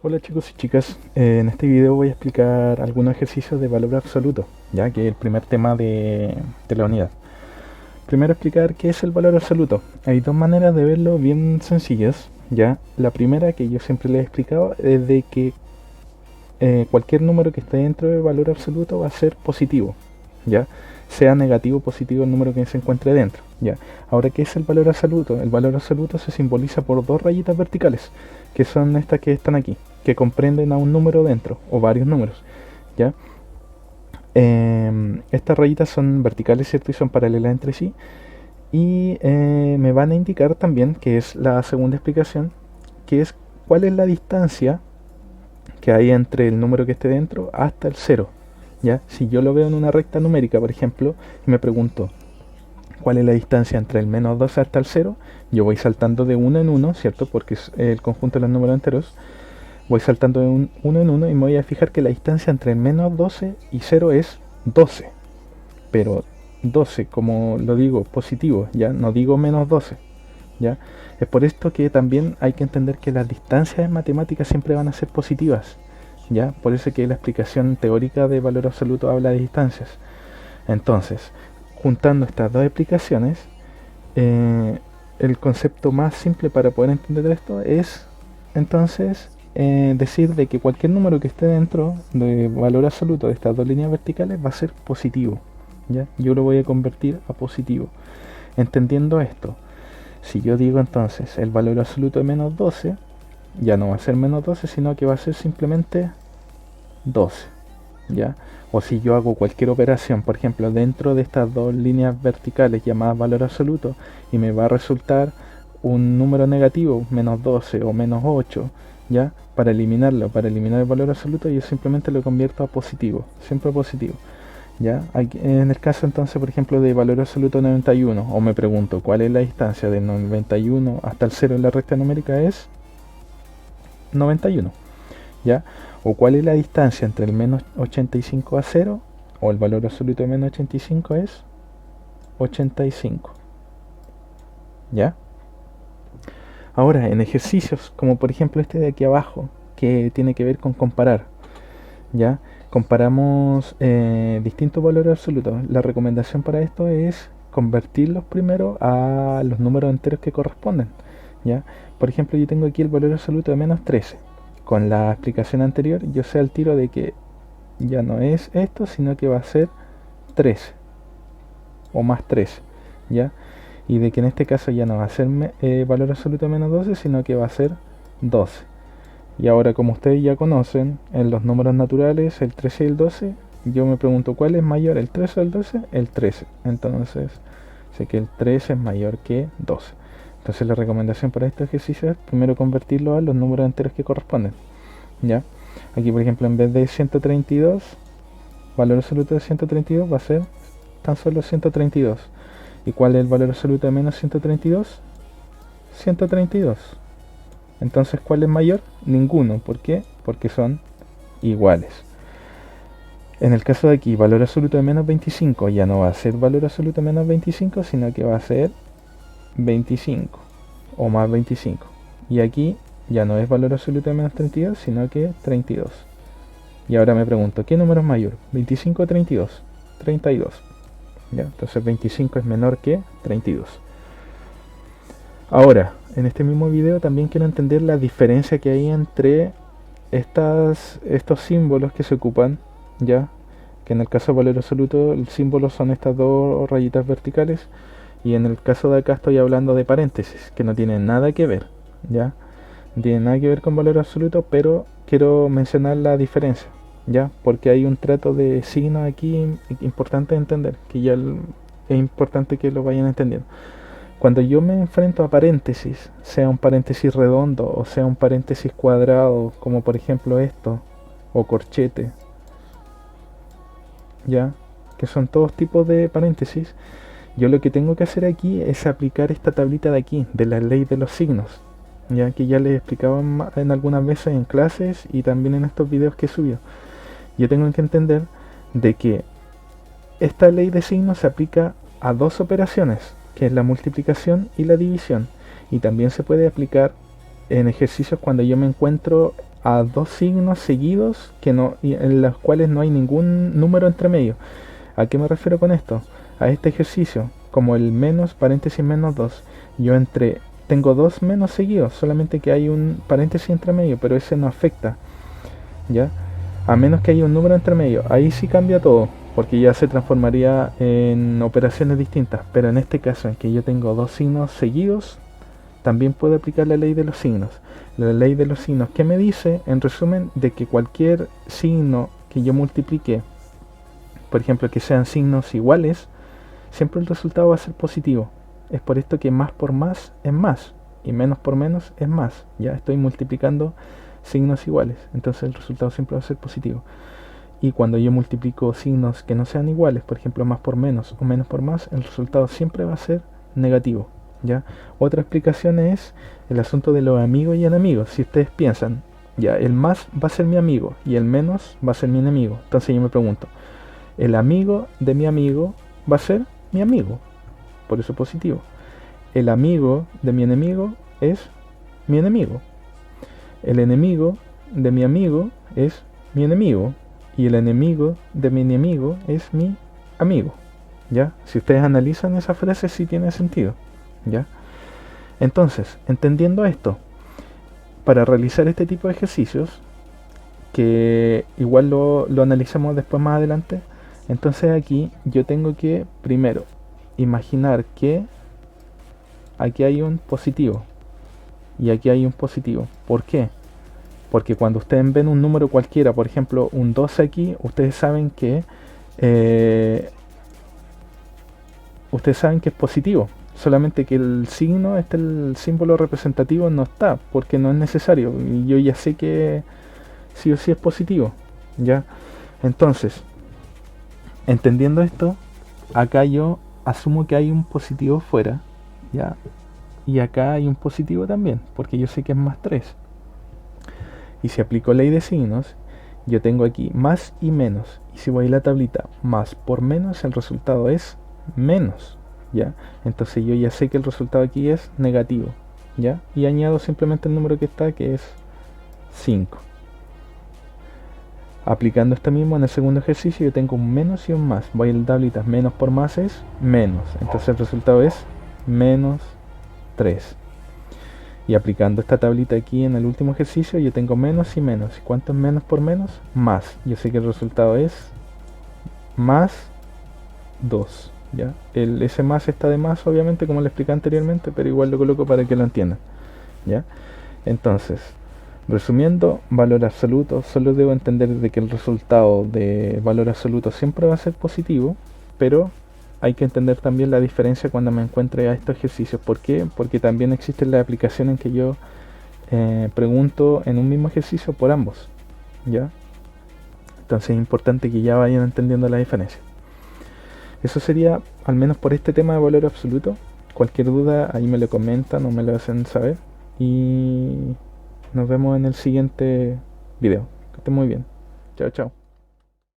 Hola chicos y chicas, en este video voy a explicar algunos ejercicios de valor absoluto, ya que es el primer tema de la unidad. Primero explicar qué es el valor absoluto. Hay dos maneras de verlo bien sencillas, ya. La primera, que yo siempre les he explicado, es de que cualquier número que esté dentro del valor absoluto va a ser positivo, ya. Sea negativo o positivo el número que se encuentre dentro, ya. Ahora, ¿qué es el valor absoluto? El valor absoluto se simboliza por dos rayitas verticales, que son estas que están aquí, que comprenden a un número dentro, o varios números, ¿ya? Estas rayitas son verticales, ¿cierto? Y son paralelas entre sí. Y me van a indicar también, que es la segunda explicación, que es cuál es la distancia que hay entre el número que esté dentro hasta el cero, ¿ya? Si yo lo veo en una recta numérica, por ejemplo, y me pregunto cuál es la distancia entre el menos 2 hasta el cero, yo voy saltando de uno en uno, ¿cierto? Porque es el conjunto de los números enteros. Voy saltando de uno en uno y me voy a fijar que la distancia entre el menos 12 y cero es 12. Pero 12, como lo digo, positivo, ya no digo menos 12, ¿ya? Es por esto que también hay que entender que las distancias en matemáticas siempre van a ser positivas, ¿ya? Por eso que la explicación teórica de valor absoluto habla de distancias. Entonces, juntando estas dos explicaciones, eh, el concepto más simple para poder entender esto es, entonces, decir de que cualquier número que esté dentro de valor absoluto de estas dos líneas verticales va a ser positivo, ¿ya? Yo lo voy a convertir a positivo. Entendiendo esto, si yo digo entonces el valor absoluto de menos 12, ya no va a ser menos 12, sino que va a ser simplemente 12, ¿ya? O si yo hago cualquier operación, por ejemplo, dentro de estas dos líneas verticales llamadas valor absoluto, y me va a resultar un número negativo, menos 12 o menos 8, ¿ya? Para eliminarlo, para eliminar el valor absoluto, yo simplemente lo convierto a positivo, siempre positivo, ¿ya? Aquí, en el caso entonces, por ejemplo, de valor absoluto 91, o me pregunto cuál es la distancia del 91 hasta el 0 en la recta numérica, es 91, ¿ya? O cuál es la distancia entre el menos 85 a 0, o el valor absoluto de menos 85 es 85, ¿ya? Ahora, en ejercicios, como por ejemplo este de aquí abajo, que tiene que ver con comparar, ¿ya? Comparamos distintos valores absolutos. La recomendación para esto es convertirlos primero a los números enteros que corresponden, ¿ya? Por ejemplo, yo tengo aquí el valor absoluto de menos 13. Con la explicación anterior, yo sé al tiro de que ya no es esto, sino que va a ser 13 o más 13, ¿ya? Y de que en este caso ya no va a ser valor absoluto de menos 12, sino que va a ser 12. Y ahora, como ustedes ya conocen, en los números naturales, el 13 y el 12, yo me pregunto cuál es mayor, el 13 o el 12, el 13. Entonces, sé que el 13 es mayor que 12. Entonces la recomendación para este ejercicio es primero convertirlo a los números enteros que corresponden, ¿ya? Aquí, por ejemplo, en vez de 132, valor absoluto de 132 va a ser tan solo 132. ¿Y cuál es el valor absoluto de menos 132? 132. Entonces, ¿cuál es mayor? Ninguno. ¿Por qué? Porque son iguales. En el caso de aquí, valor absoluto de menos 25 ya no va a ser valor absoluto de menos 25, sino que va a ser 25 o más 25. Y aquí ya no es valor absoluto de menos 32, sino que 32. Y ahora me pregunto, ¿qué número es mayor? ¿25 o 32? 32. ¿Ya? Entonces 25 es menor que 32. Ahora, en este mismo video también quiero entender la diferencia que hay entre estos símbolos que se ocupan, ya que en el caso de valor absoluto el símbolo son estas dos rayitas verticales, y en el caso de acá estoy hablando de paréntesis, que no tienen nada que ver, ya no tienen nada que ver con valor absoluto, pero quiero mencionar la diferencia, ya porque hay un trato de signos aquí importante de entender, que ya es importante que lo vayan entendiendo. Cuando yo me enfrento a paréntesis, sea un paréntesis redondo o sea un paréntesis cuadrado, como por ejemplo esto, o corchete, ya, que son todos tipos de paréntesis, yo lo que tengo que hacer aquí es aplicar esta tablita de aquí, de la ley de los signos, ya que ya les explicaba en algunas veces en clases y también en estos videos que he subido. Yo tengo que entender de que esta ley de signos se aplica a dos operaciones, que es la multiplicación y la división, y también se puede aplicar en ejercicios cuando yo me encuentro a dos signos seguidos en los cuales no hay ningún número entre medio. ¿A qué me refiero con esto? A este ejercicio, como el menos paréntesis menos 2. Tengo dos menos seguidos, solamente que hay un paréntesis entre medio, pero ese no afecta, ¿ya? A menos que haya un número entre medio, ahí sí cambia todo, porque ya se transformaría en operaciones distintas. Pero en este caso, en que yo tengo dos signos seguidos, también puedo aplicar la ley de los signos. La ley de los signos, ¿qué me dice? En resumen, de que cualquier signo que yo multiplique, por ejemplo, que sean signos iguales, siempre el resultado va a ser positivo. Es por esto que más por más es más y menos por menos es más. Ya estoy multiplicando signos iguales, entonces el resultado siempre va a ser positivo. Y cuando yo multiplico signos que no sean iguales, por ejemplo más por menos o menos por más, el resultado siempre va a ser negativo, ¿ya? Otra explicación es el asunto de los amigos y enemigos. Si ustedes piensan, ya, el más va a ser mi amigo y el menos va a ser mi enemigo. Entonces yo me pregunto, el amigo de mi amigo va a ser mi amigo, por eso positivo. El amigo de mi enemigo es mi enemigo. El enemigo de mi amigo es mi enemigo. Y el enemigo de mi enemigo es mi amigo. ¿Ya? Si ustedes analizan esa frase, sí tiene sentido. ¿Ya? Entonces, entendiendo esto, para realizar este tipo de ejercicios, que igual lo analizamos después más adelante, entonces aquí yo tengo que primero imaginar que aquí hay un positivo y aquí hay un positivo. ¿Por qué? Porque cuando ustedes ven un número cualquiera, por ejemplo un 12 aquí, eh, ustedes saben que es positivo. Solamente que el signo, el símbolo representativo no está, porque no es necesario. Y yo ya sé que sí o sí es positivo. ¿Ya? Entonces, entendiendo esto, acá yo asumo que hay un positivo fuera, ¿ya? Y acá hay un positivo también, porque yo sé que es más 3. Y si aplico ley de signos, yo tengo aquí más y menos. Y si voy a la tablita más por menos, el resultado es menos, ¿ya? Entonces yo ya sé que el resultado aquí es negativo, ¿ya? Y añado simplemente el número que está, que es 5. Aplicando esto mismo en el segundo ejercicio, yo tengo un menos y un más. Voy a la tablita, menos por más es menos. Entonces el resultado es menos 3. Y aplicando esta tablita aquí en el último ejercicio, yo tengo menos y menos. ¿Y cuánto es menos por menos? Más. Yo sé que el resultado es más 2. ¿Ya? Ese más está de más, obviamente, como le expliqué anteriormente, pero igual lo coloco para que lo entiendan. ¿Ya? Entonces, resumiendo, valor absoluto, solo debo entender de que el resultado de valor absoluto siempre va a ser positivo, pero hay que entender también la diferencia cuando me encuentre a estos ejercicios. ¿Por qué? Porque también existe la aplicación en que yo pregunto en un mismo ejercicio por ambos, ¿ya? Entonces es importante que ya vayan entendiendo la diferencia. Eso sería, al menos por este tema de valor absoluto. Cualquier duda ahí me lo comentan o me lo hacen saber. Y nos vemos en el siguiente video. Que estén muy bien. Chao, chao.